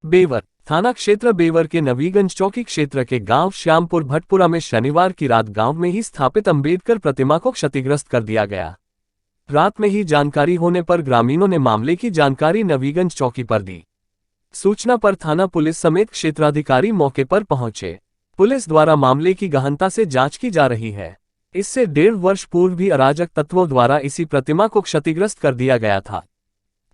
Weber थाना क्षेत्र Weber के नवीगंज चौकी क्षेत्र के गांव श्यामपुर भटपुरा में शनिवार की रात गांव में ही स्थापित अंबेडकर प्रतिमा को क्षतिग्रस्त कर दिया गया। रात में ही जानकारी होने पर ग्रामीणों ने मामले की जानकारी नवीगंज चौकी पर दी। सूचना पर थाना पुलिस समेत क्षेत्राधिकारी मौके पर पहुंचे। पुलिस द्वारा मामले की गहनता से जांच की जा रही है। इससे 1.5 वर्ष पूर्व भी अराजक तत्वों द्वारा इसी प्रतिमा को क्षतिग्रस्त कर दिया गया था।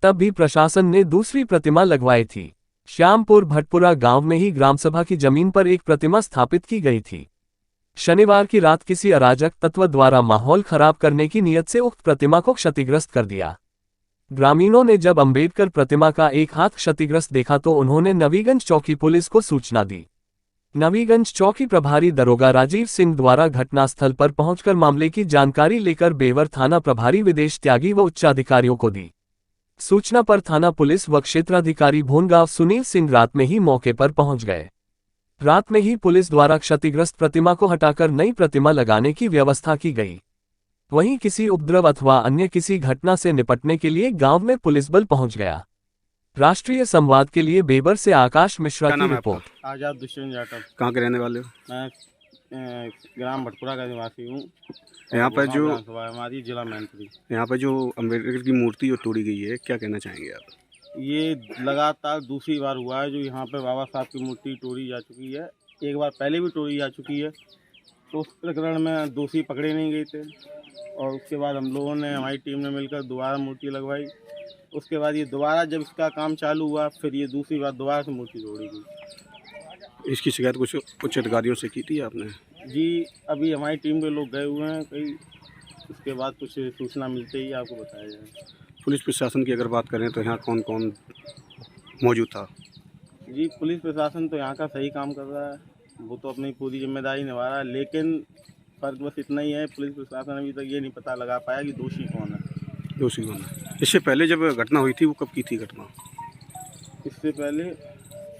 तब भी प्रशासन ने दूसरी प्रतिमा लगवाई थी। श्यामपुर भटपुरा गांव में ही ग्रामसभा की जमीन पर एक प्रतिमा स्थापित की गई थी। शनिवार की रात किसी अराजक तत्व द्वारा माहौल खराब करने की नीयत से उक्त प्रतिमा को क्षतिग्रस्त कर दिया। ग्रामीणों ने जब अंबेडकर प्रतिमा का एक हाथ क्षतिग्रस्त देखा तो उन्होंने नवीगंज चौकी पुलिस को सूचना दी। नवीगंज चौकी प्रभारी दरोगा राजीव सिंह द्वारा घटनास्थल पर पहुंचकर मामले की जानकारी लेकर बेवर थाना प्रभारी विदेश त्यागी व उच्चाधिकारियों को दी। सूचना पर थाना पुलिस व क्षेत्राधिकारी भोनगांव सुनील सिंह रात में ही मौके पर पहुंच गए। रात में ही पुलिस द्वारा क्षतिग्रस्त प्रतिमा को हटाकर नई प्रतिमा लगाने की व्यवस्था की गई। वहीं किसी उपद्रव अथवा अन्य किसी घटना से निपटने के लिए गांव में पुलिस बल पहुंच गया। राष्ट्रीय संवाद के लिए बेवर से आकाश मिश्रा की रिपोर्ट। आजाद दुष्यंत जाटव। कहाँ के रहने वाले हो? मैं ग्राम भटपुरा का निवासी हूँ। यहाँ पर जो हमारी जिला मंत्री, यहाँ पर जो अम्बेडकर की मूर्ति जो तोड़ी गई है, क्या कहना चाहेंगे आप? ये लगातार दूसरी बार हुआ है जो यहाँ पे बाबा साहब की मूर्ति तोड़ी जा चुकी है। एक बार पहले भी तोड़ी जा चुकी है, तो उस प्रकरण में दोषी पकड़े नहीं गए थे और उसके बाद हम लोगों ने, हमारी टीम ने मिलकर दोबारा मूर्ति लगवाई। उसके बाद ये दोबारा जब इसका काम चालू हुआ, फिर ये दूसरी बार दोबारा से मूर्ति तोड़ी गई। इसकी शिकायत कुछ उच्च अधिकारियों से की थी आपने? जी, अभी हमारी टीम के लोग गए हुए हैं कहीं, उसके बाद कुछ सूचना मिलते ही आपको बताया जाए। पुलिस प्रशासन की अगर बात करें तो यहाँ कौन कौन मौजूद था? जी, पुलिस प्रशासन तो यहाँ का सही काम कर रहा है, वो तो अपनी पूरी जिम्मेदारी निभा रहा है, लेकिन फर्क बस इतना ही है, पुलिस प्रशासन अभी तक ये नहीं पता लगा पाया कि दोषी कौन है। दोषी कौन है? इससे पहले जब घटना हुई थी वो कब की थी घटना? इससे पहले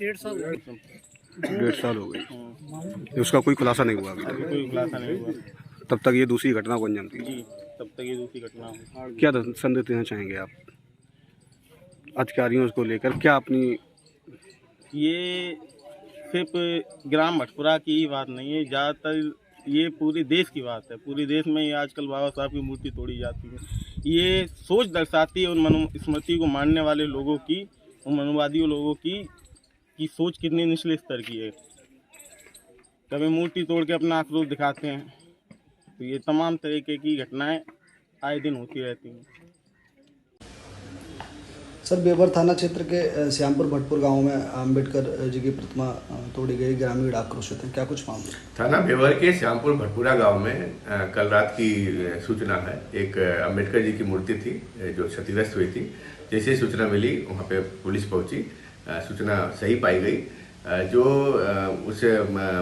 1.5 साल हो गई। उसका कोई खुलासा नहीं हुआ? अभी कोई खुलासा नहीं हुआ। तब तक ये दूसरी घटना को अंजाम दी? जी, तब तक ये दूसरी घटना हुई। क्या संदेश देना चाहेंगे आप अधिकारियों को लेकर? क्या अपनी, ये सिर्फ ग्राम भटपुरा की ही बात नहीं है, ज़्यादातर ये पूरे देश की बात है। पूरे देश में ये आजकल बाबा साहब की मूर्ति तोड़ी जाती है। ये सोच दर्शाती है उन स्मृति को मानने वाले लोगों की, उन मनुवादियों लोगों की सोच कितनी निचले स्तर की है। कभी मूर्ति तोड़ के अपना आक्रोश दिखाते हैं। तो ये तमाम तरीके की घटनाएं आए दिन होती रहती हैं। सर, बेवर थाना क्षेत्र के श्यामपुर भटपुर गांव में अंबेडकर जी की प्रतिमा तोड़ी गई, ग्रामीण आक्रोशित हैं, क्या कुछ मामला? थाना बेवर के श्यामपुर भटपुरा गांव में कल रात की सूचना है। एक अंबेडकर जी की मूर्ति थी जो क्षतिग्रस्त हुई थी। जैसे सूचना मिली वहाँ पे पुलिस पहुंची, सूचना सही पाई गई। जो उस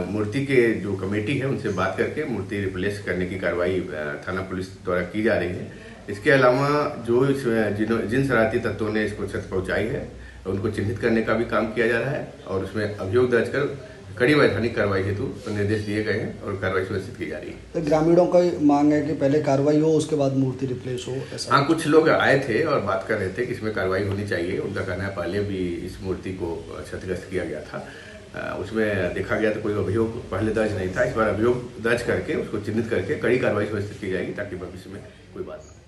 मूर्ति के जो कमेटी है उनसे बात करके मूर्ति रिप्लेस करने की कार्रवाई थाना पुलिस द्वारा की जा रही है। इसके अलावा जो जिन शरारती तत्वों ने इसको क्षति पहुंचाई है उनको चिन्हित करने का भी काम किया जा रहा है और उसमें अभियोग दर्ज कर कड़ी वैधानिक कार्रवाई हेतु निर्देश दिए गए हैं और कार्रवाई सुनिश्चित की जा रही है। तो ग्रामीणों का मांग है कि पहले कार्रवाई हो, उसके बाद मूर्ति रिप्लेस हो, ऐसा? हाँ, कुछ लोग आए थे और बात कर रहे थे कि इसमें कार्रवाई होनी चाहिए। उनका कहना है पहले भी इस मूर्ति को क्षतिग्रस्त किया गया था, उसमें देखा गया तो कोई अभियोग पहले दर्ज नहीं था। इस बार अभियोग दर्ज करके उसको चिन्हित करके कड़ी कार्रवाई सुनिश्चित की जाएगी ताकि भविष्य में कोई बात ना।